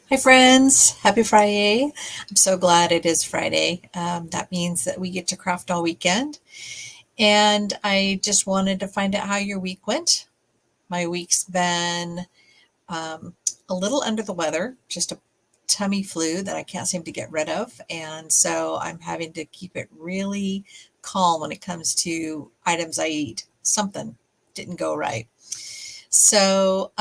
Hi friends, happy Friday. I'm so glad it is Friday. That means that we get to craft all weekend. And I just wanted to find out how your week went. My week's been um, a little under the weather, just a tummy flu that I can't seem to get rid of. And so I'm having to keep it really calm when it comes to items I eat. Something didn't go right. So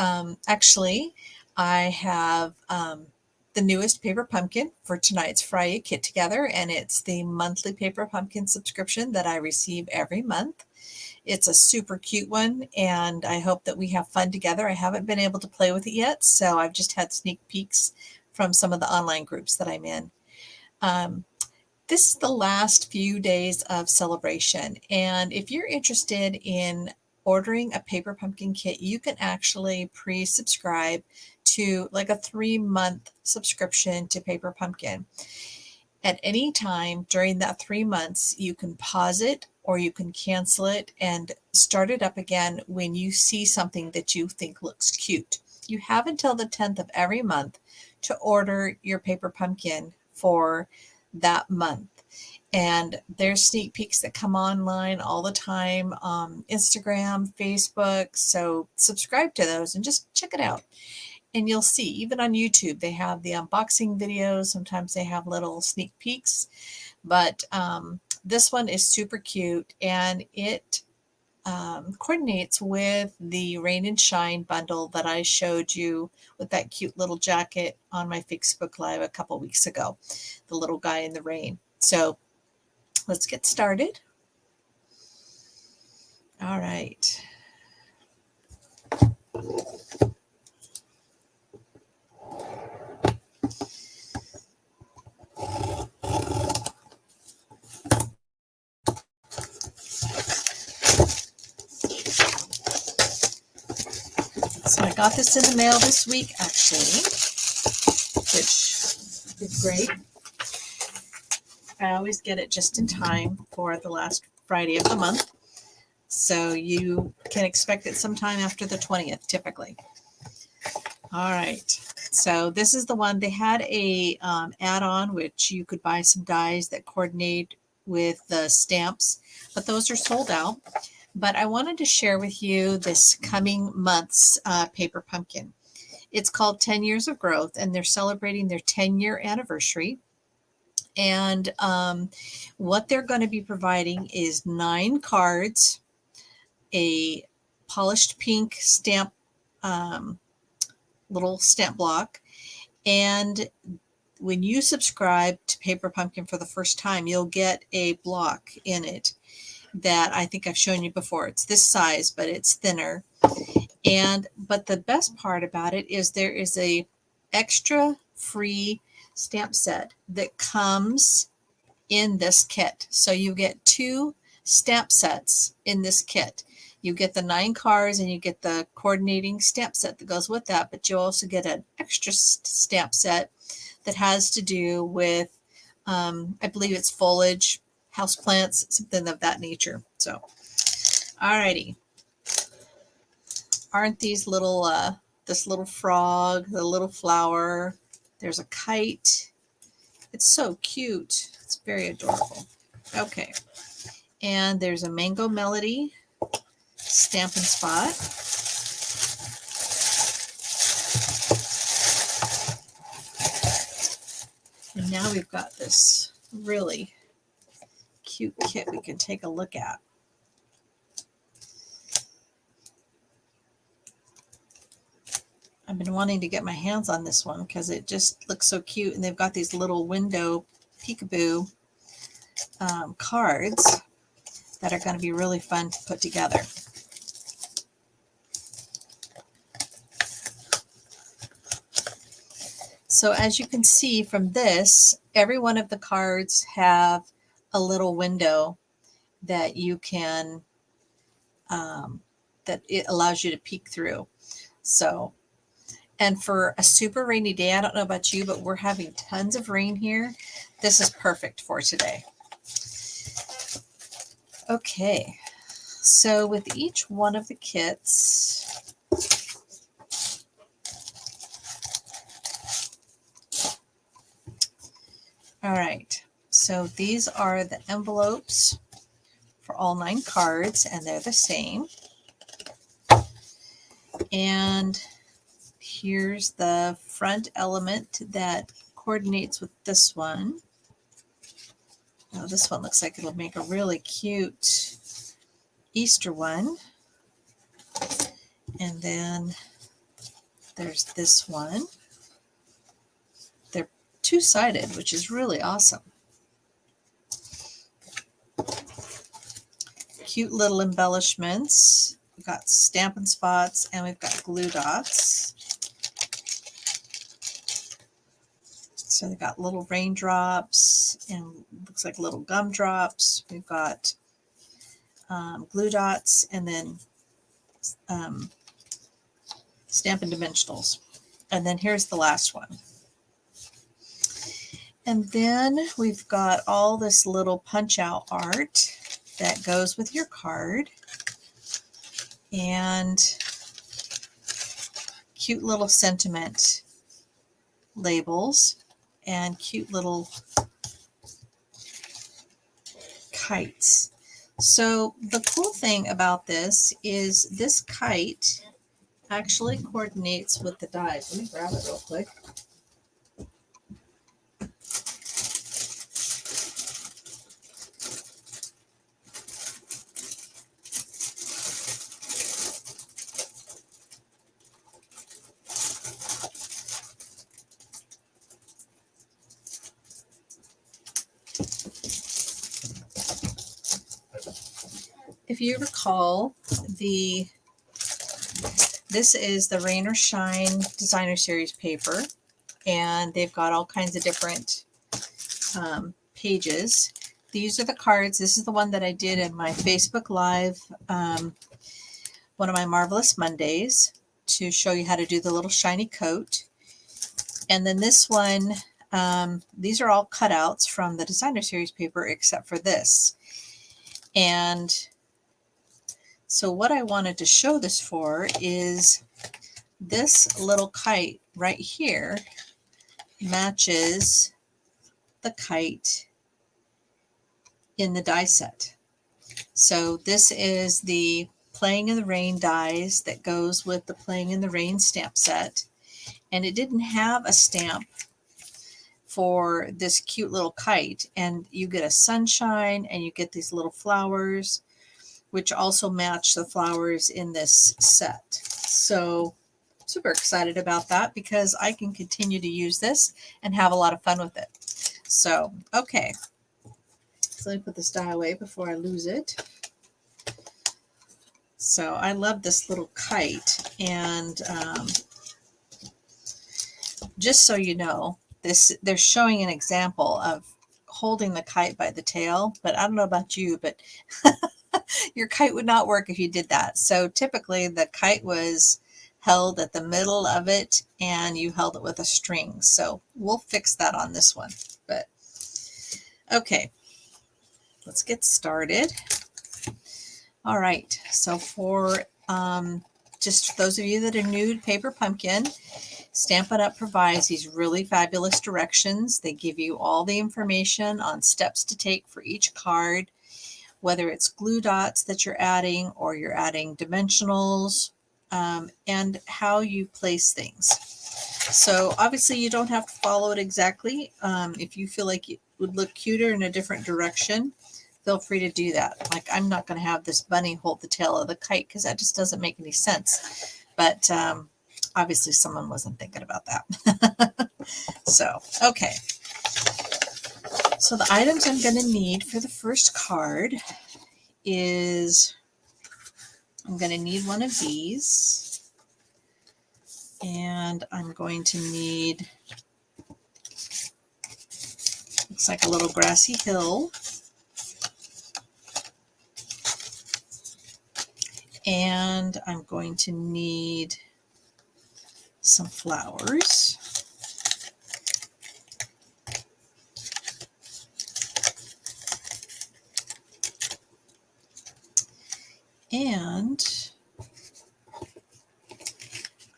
actually, I have the newest paper pumpkin for tonight's Fri-Yay Kit-Together, and it's the monthly paper pumpkin subscription that I receive every month. It's a super cute one, and I hope that we have fun together. I haven't been able to play with it yet, so I've just had sneak peeks from some of the online groups that I'm in. Um, this is the last few days of celebration, and if you're interested in ordering a paper pumpkin kit, you can actually pre-subscribe to like a 3-month subscription to Paper Pumpkin. At any time during that 3 months, you can pause it or you can cancel it and start it up again when you see something that you think looks cute. You have until the 10th of every month to order your paper pumpkin for that month. And there's sneak peeks that come online all the time, Instagram, Facebook. So subscribe to those and just check it out. And you'll see, even on YouTube, they have the unboxing videos. Sometimes they have little sneak peeks. But this one is super cute, and it coordinates with the Rain and Shine bundle that I showed you with that cute little jacket on my Facebook Live a couple weeks ago, the little guy in the rain. So let's get started. All right. So I got this in the mail this week, actually, which is great. I always get it just in time for the last Friday of the month. So you can expect it sometime after the 20th, typically. All right. So this is the one. They had a add-on, which you could buy some dies that coordinate with the stamps, but those are sold out. But I wanted to share with you this coming month's paper pumpkin. It's called 10 Years of Growth, and they're celebrating their 10-year anniversary. And what they're going to be providing is 9 cards, a polished pink stamp, little stamp block, and when you subscribe to Paper Pumpkin for the first time, you'll get a block in it that I think I've shown you before. It's this size, but it's thinner. But the best part about it is there is a extra free stamp set that comes in this kit. So you get 2 stamp sets in this kit. You get the 9 cards and you get the coordinating stamp set that goes with that, but you also get an extra stamp set that has to do with, I believe it's foliage, houseplants, something of that nature. So, alrighty. Aren't these little, this little frog, the little flower, there's a kite. It's so cute. It's very adorable. Okay. And there's a Mango Melody Stampin' Spot. And now we've got this really cute kit we can take a look at. I've been wanting to get my hands on this one because it just looks so cute. And they've got these little window peekaboo cards that are going to be really fun to put together. So as you can see from this, every one of the cards have a little window that you can, that it allows you to peek through. So, and for a super rainy day, I don't know about you, but we're having tons of rain here. This is perfect for today. Okay, so with each one of the kits, All right, so these are the envelopes for all 9 cards, and they're the same. And here's the front element that coordinates with this one. Now this one looks like it'll make a really cute Easter one. And then there's this one. They're two-sided, which is really awesome. Cute little embellishments. We've got Stampin' Spots and we've got glue dots. So they've got little raindrops and looks like little gumdrops. We've got glue dots and then Stampin' Dimensionals. And then here's the last one. And then we've got all this little punch out art that goes with your card. And cute little sentiment labels and cute little kites. So the cool thing about this is this kite actually coordinates with the dies. Let me grab it real quick. If you recall, this is the Rain or Shine Designer Series paper, and they've got all kinds of different pages. These are the cards. This is the one that I did in my Facebook Live, one of my Marvelous Mondays, to show you how to do the little shiny coat. And then this one, these are all cutouts from the Designer Series paper except for this. And so what I wanted to show this for is this little kite right here matches the kite in the die set. So this is the Playing in the Rain dies that goes with the Playing in the Rain stamp set. And it didn't have a stamp for this cute little kite. And you get a sunshine and you get these little flowers, which also match the flowers in this set. So super excited about that because I can continue to use this and have a lot of fun with it. So, okay. So let me put this die away before I lose it. So I love this little kite. And just so you know, they're showing an example of holding the kite by the tail. But I don't know about you, but your kite would not work if you did that. So typically the kite was held at the middle of it and you held it with a string. So we'll fix that on this one. But okay, let's get started. All right, so for just those of you that are new to Paper Pumpkin, Stampin' Up! Provides these really fabulous directions. They give you all the information on steps to take for each card, whether it's glue dots that you're adding or you're adding dimensionals, and how you place things. So obviously you don't have to follow it exactly. If you feel like it would look cuter in a different direction, feel free to do that. Like I'm not going to have this bunny hold the tail of the kite because that just doesn't make any sense. But obviously someone wasn't thinking about that. So, okay. So the items I'm going to need for the first card is I'm going to need one of these, and I'm going to need, looks like a little grassy hill, and I'm going to need some flowers. And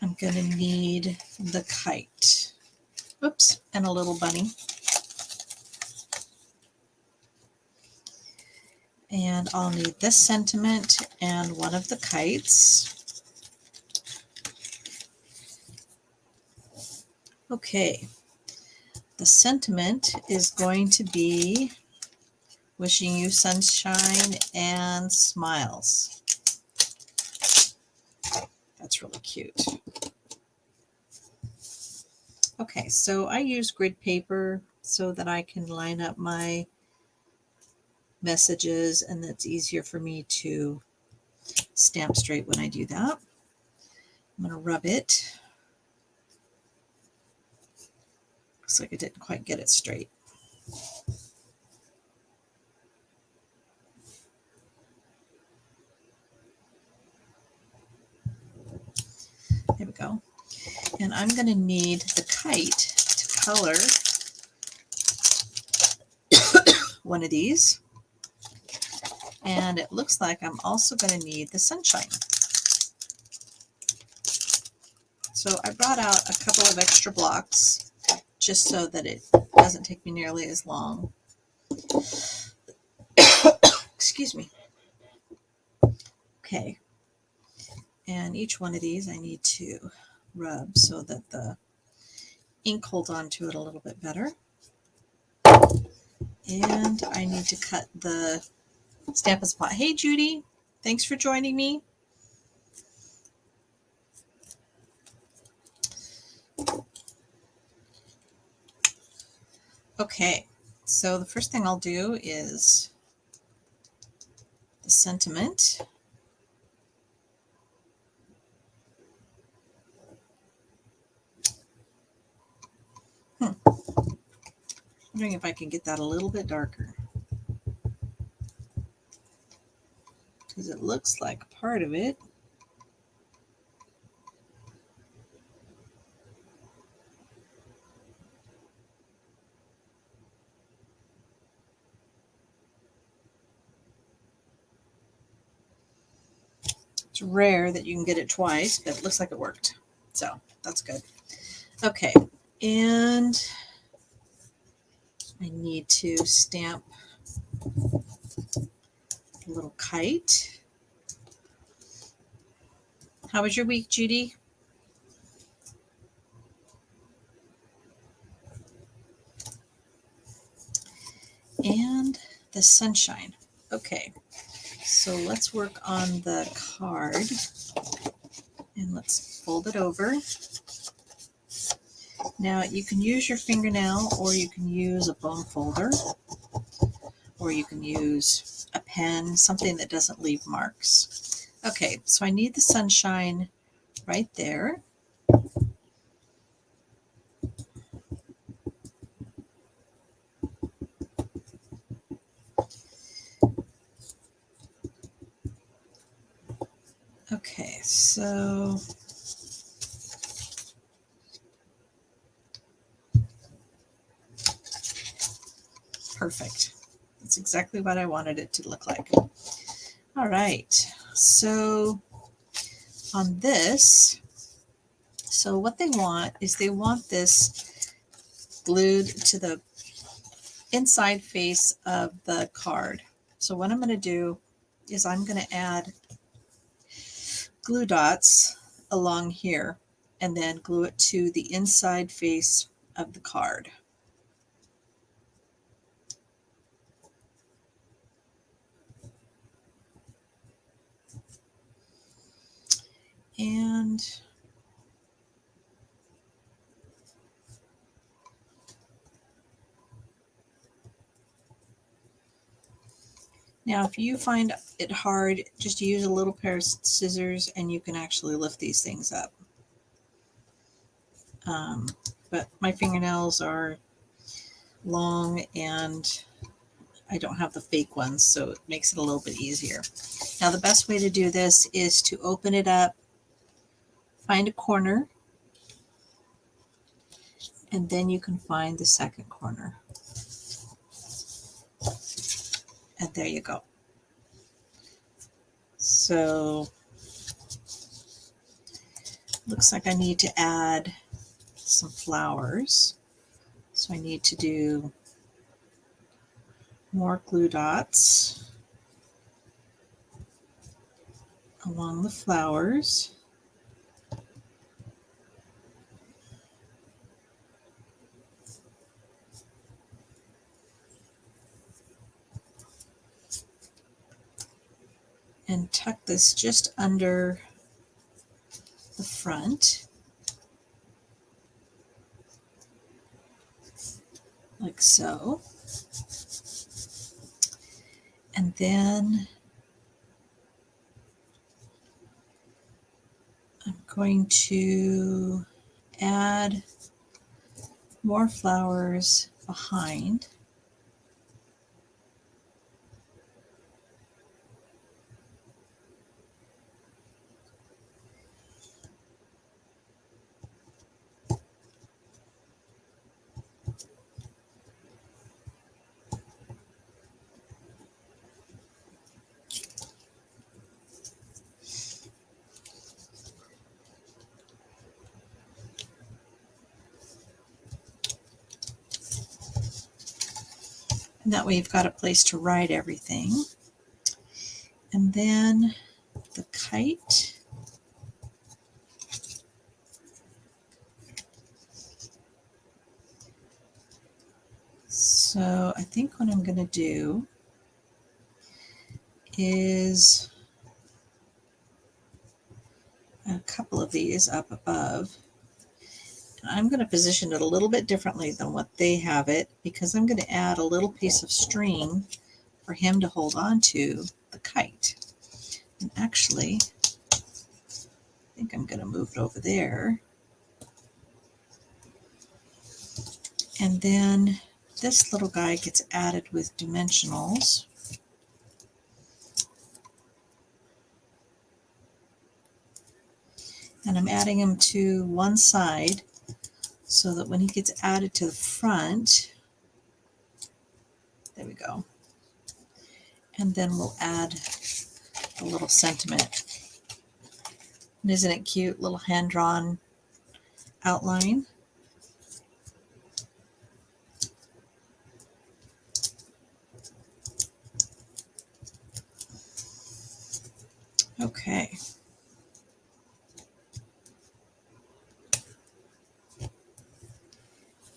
I'm going to need the kite. Oops, and a little bunny. And I'll need this sentiment and one of the kites. Okay, the sentiment is going to be wishing you sunshine and smiles. That's really cute. Okay, so I use grid paper so that I can line up my messages, and that's easier for me to stamp straight when I do that. I'm going to rub it. Looks like I didn't quite get it straight. There we go. And I'm going to need the kite to color one of these. And it looks like I'm also going to need the sunshine. So I brought out a couple of extra blocks just so that it doesn't take me nearly as long. Excuse me. Okay. And each one of these I need to rub so that the ink holds on to it a little bit better. And I need to cut the Stampin' Spot. Hey Judy, thanks for joining me. Okay, so the first thing I'll do is the sentiment. Wondering if I can get that a little bit darker, because it looks like part of it it's rare that you can get it twice, but it looks like it worked. So that's good. Okay, and I need to stamp a little kite. How was your week, Judy? And the sunshine. Okay, so let's work on the card. And let's fold it over. Now you can use your fingernail, or you can use a bone folder, or you can use a pen, something that doesn't leave marks. Okay, so I need the sunshine right there. Okay, so perfect. That's exactly what I wanted it to look like. All right, so on this, so what they want is they want this glued to the inside face of the card. So what I'm going to do is I'm going to add glue dots along here and then glue it to the inside face of the card. And now if you find it hard, just use a little pair of scissors and you can actually lift these things up. But my fingernails are long and I don't have the fake ones, so it makes it a little bit easier. Now the best way to do this is to open it up, find a corner, and then you can find the second corner. And there you go. So looks like I need to add some flowers. So I need to do more glue dots. along the flowers. And tuck this just under the front, like so. And then I'm going to add more flowers behind. And that way you've got a place to write everything. And then the kite. So I think what I'm going to do is a couple of these up above. And I'm going to position it a little bit differently than what they have it, because I'm going to add a little piece of string for him to hold on to the kite. And actually, I think I'm going to move it over there. And then this little guy gets added with dimensionals. And I'm adding him to one side so that when he gets added to the front, there we go. And then we'll add a little sentiment. And isn't it cute? Little hand-drawn outline. Okay.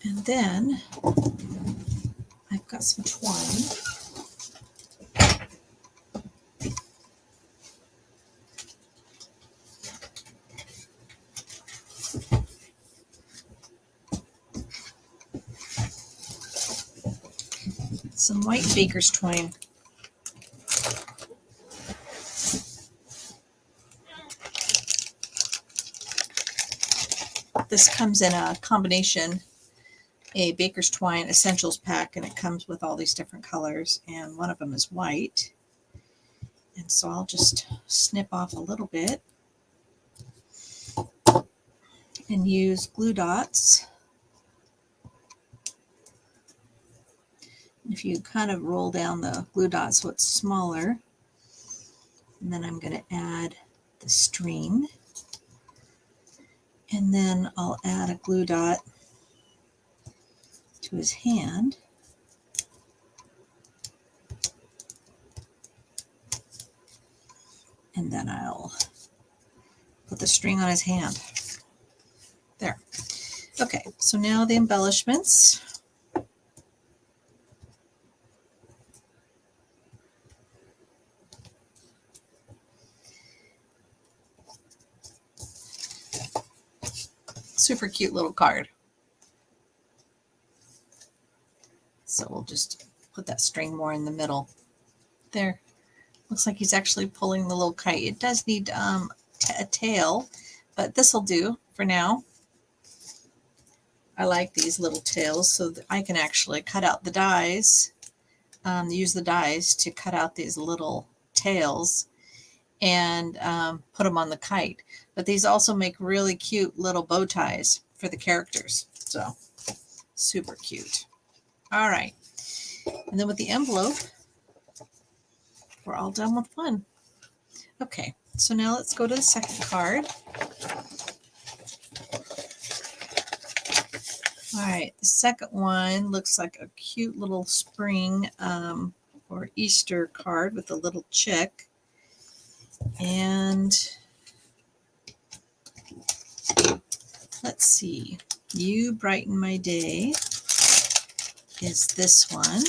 And then I've got some twine. Some white baker's twine. This comes in a combination, a baker's twine essentials pack, and it comes with all these different colors, and one of them is white. And so I'll just snip off a little bit and use glue dots. If you kind of roll down the glue dot so it's smaller, and then I'm going to add the string, and then I'll add a glue dot to his hand. And then I'll put the string on his hand. There. Okay, so now the embellishments. Super cute little card. So we'll just put that string more in the middle. There. Looks like he's actually pulling the little kite. It does need a tail, but this will do for now. I like these little tails so that I can actually cut out the dies, use the dies to cut out these little tails and put them on the kite. But these also make really cute little bow ties for the characters. So super cute. All right. And then with the envelope, we're all done with one. Okay, so now let's go to the second card. All right, the second one looks like a cute little spring or Easter card with a little chick. And let's see, You Brighten My Day is this one.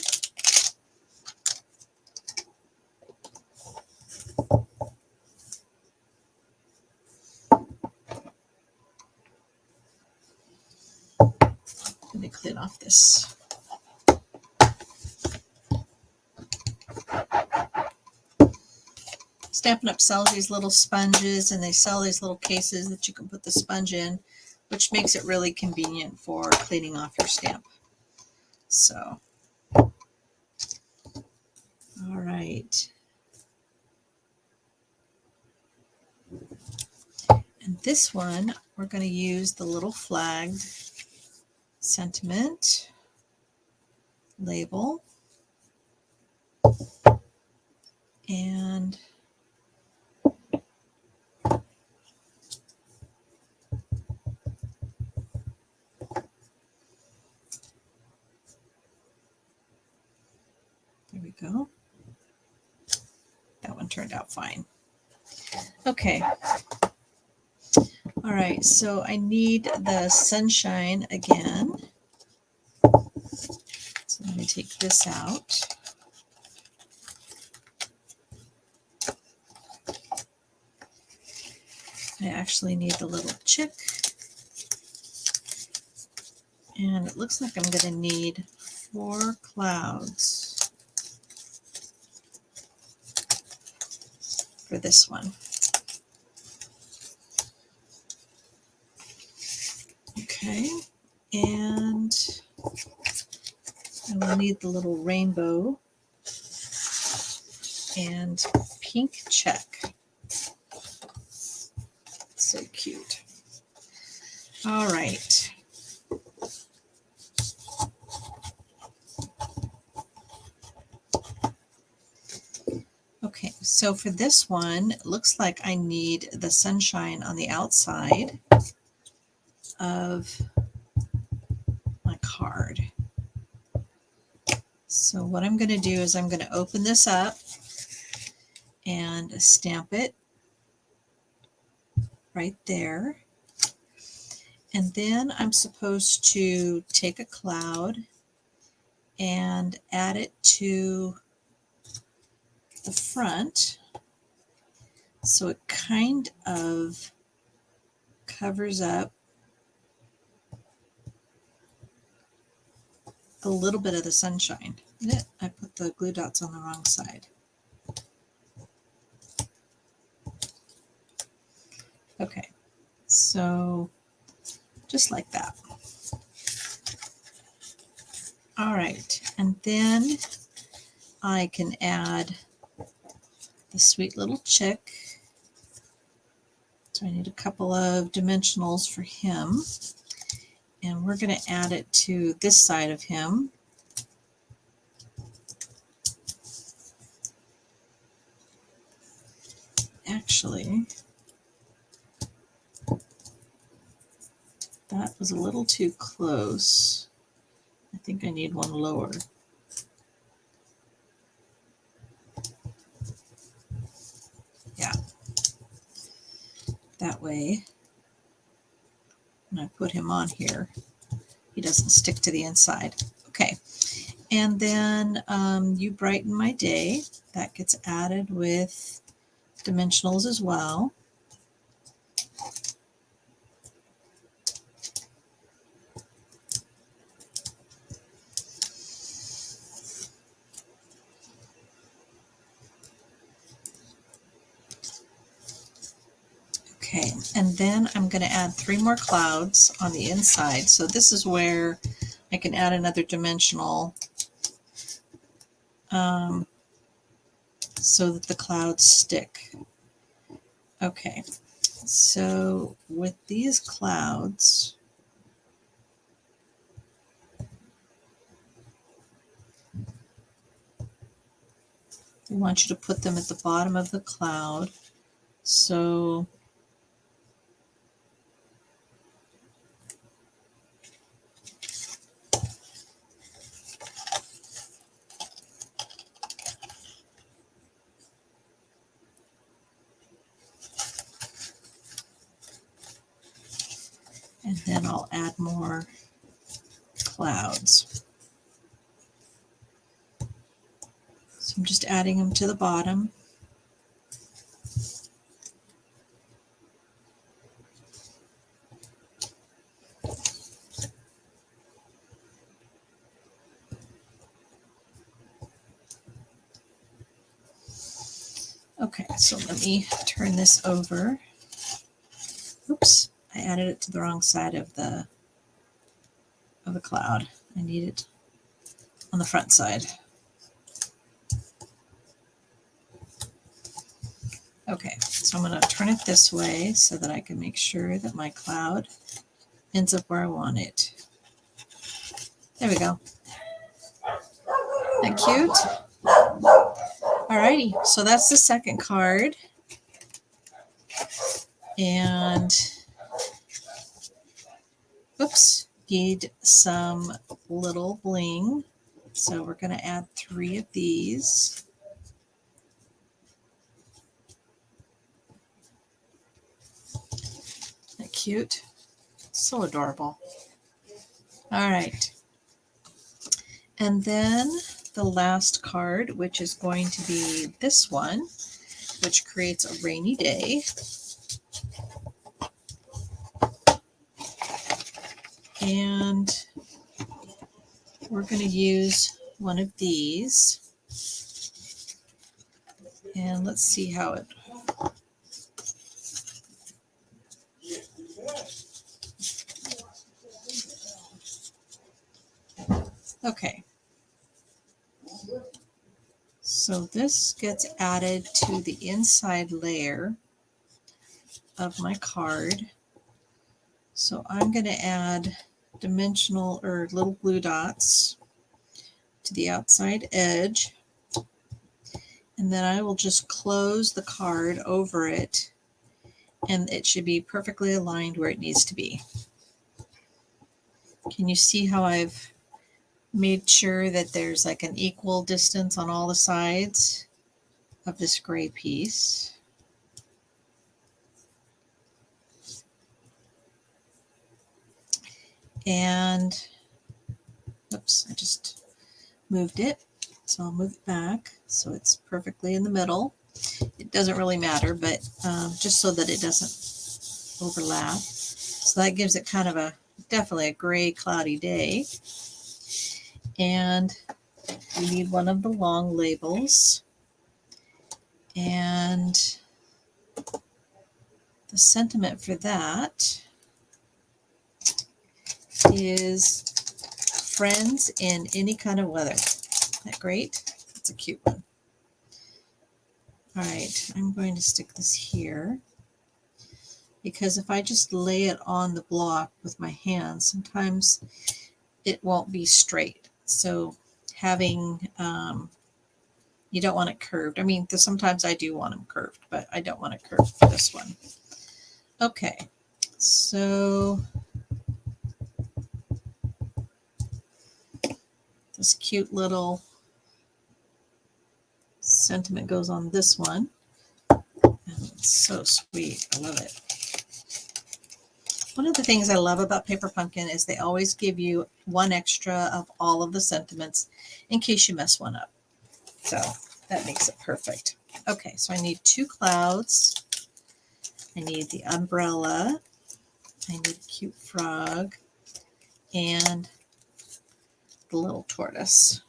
Let me clean off this. Stampin' Up sells these little sponges, and they sell these little cases that you can put the sponge in, which makes it really convenient for cleaning off your stamp. So, all right. And this one, we're going to use the little flagged sentiment label. And there we go. That one turned out fine. Okay. All right, so I need the sunshine again. So let me take this out. I actually need the little chick. And it looks like I'm going to need 4 clouds for this one. Okay, and I will need the little rainbow and pink check. So cute. All right. Okay, so for this one, it looks like I need the sunshine on the outside of my card. So what I'm going to do is I'm going to open this up and stamp it right there. And then I'm supposed to take a cloud and add it to the front so it kind of covers up a little bit of the sunshine. I put the glue dots on the wrong side. Okay, so just like that. All right, and then I can add the sweet little chick. So I need a couple of dimensionals for him. And we're going to add it to this side of him. Actually, that was a little too close. I think I need one lower. Yeah. That way, when I put him on here, he doesn't stick to the inside. Okay. And then You Brighten My Day. That gets added with dimensionals as well. Okay, and then I'm going to add 3 more clouds on the inside. So this is where I can add another dimensional so that the clouds stick. Okay, so with these clouds, I want you to put them at the bottom of the cloud. So And then I'll add more clouds. So I'm just adding them to the bottom. Okay, so let me turn this over. Oops, I added it to the wrong side of the cloud. I need it on the front side. Okay, so I'm going to turn it this way so that I can make sure that my cloud ends up where I want it. There we go. Isn't that cute? Alrighty, so that's the second card. And oops, need some little bling. So we're going to add 3 of these. Isn't that cute? So adorable. All right. And then the last card, which is going to be this one, which creates a rainy day. And we're going to use one of these. And let's see how it... Okay. So this gets added to the inside layer of my card. So I'm going to add dimensional or little glue dots to the outside edge. And then I will just close the card over it, and it should be perfectly aligned where it needs to be. Can you see how I've made sure that there's like an equal distance on all the sides of this gray piece? And oops, I just moved it. So I'll move it back so it's perfectly in the middle. It doesn't really matter, but just so that it doesn't overlap. So that gives it kind of definitely a gray, cloudy day. And we need one of the long labels. And the sentiment for that is friends in any kind of weather. Isn't that great? That's a cute one. All right, I'm going to stick this here because if I just lay it on the block with my hands, sometimes it won't be straight. So having, you don't want it curved. I mean, sometimes I do want them curved, but I don't want it curved for this one. Okay, so this cute little sentiment goes on this one. And it's so sweet. I love it. One of the things I love about Paper Pumpkin is they always give you one extra of all of the sentiments in case you mess one up. So that makes it perfect. Okay, so I need 2 clouds. I need the umbrella. I need a cute frog and the little tortoise.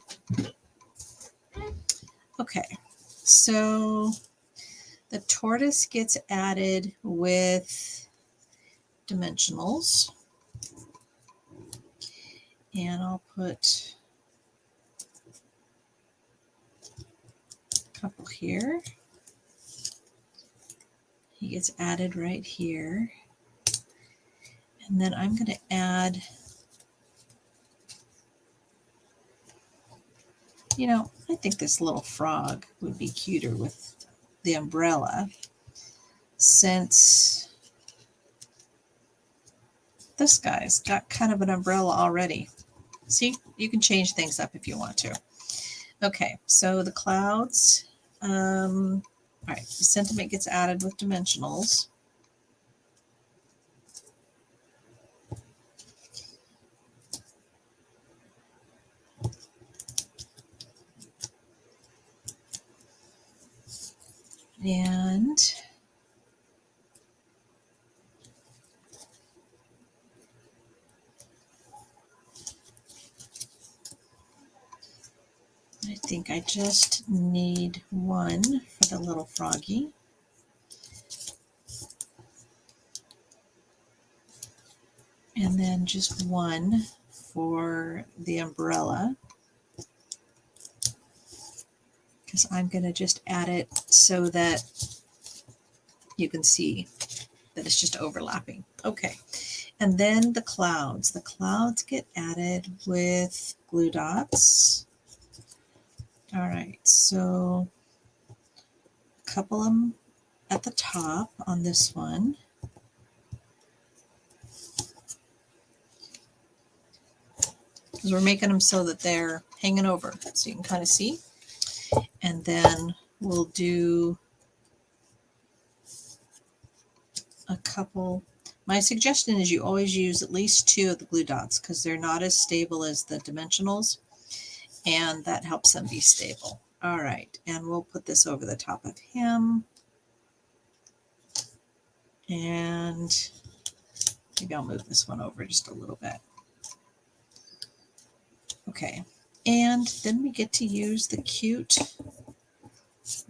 Okay, so the tortoise gets added with dimensionals. And I'll put a couple here. He gets added right here. And then I'm going to add, you know, I think this little frog would be cuter with the umbrella, since this guy's got kind of an umbrella already. See, you can change things up if you want to. Okay, so the clouds, all right, the sentiment gets added with dimensionals. And I think I just need one for the little froggy. And then just one for the umbrella, because I'm going to just add it so that you can see that it's just overlapping. Okay, and then the clouds. The clouds get added with glue dots. All right, so a couple of them at the top on this one. Because we're making them so that they're hanging over, so you can kind of see. And then we'll do a couple. My suggestion is you always use at least 2 of the glue dots because they're not as stable as the dimensionals, and that helps them be stable. All right, and we'll put this over the top of him. And maybe I'll move this one over just a little bit. Okay, and then we get to use the cute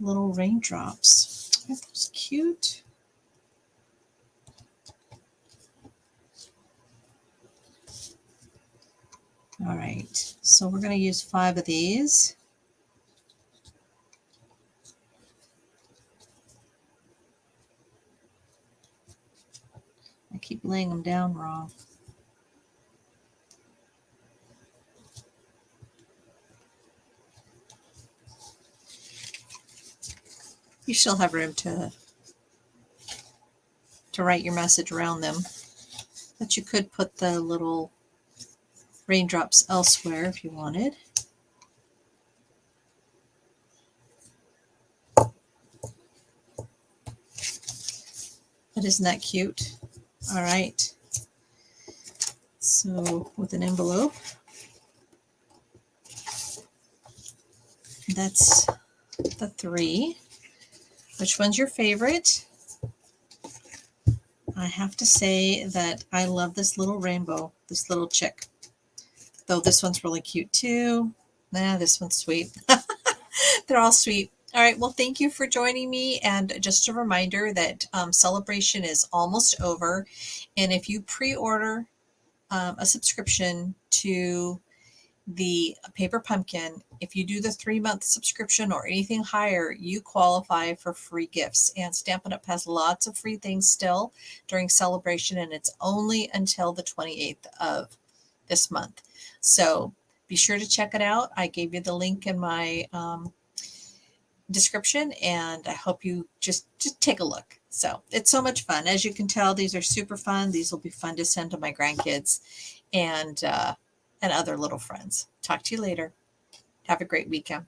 little raindrops. Aren't those cute? All right, so we're going to use 5 of these. I keep laying them down wrong. You still have room to write your message around them, but you could put the little raindrops elsewhere if you wanted. But isn't that cute? All right. So with an envelope, that's the 3. Which one's your favorite? I have to say that I love this little rainbow, this little chick. Though this one's really cute too. Nah, this one's sweet. They're all sweet. All right, well, thank you for joining me. And just a reminder that celebration is almost over. And if you pre-order a subscription to the paper pumpkin, if you do the 3-month subscription or anything higher, you qualify for free gifts. And Stampin' Up! Has lots of free things still during celebration, and it's only until the 28th of this month. So be sure to check it out. I gave you the link in my description, and I hope you just take a look. So it's so much fun. As you can tell, these are super fun. These will be fun to send to my grandkids and other little friends. Talk to you later. Have a great weekend.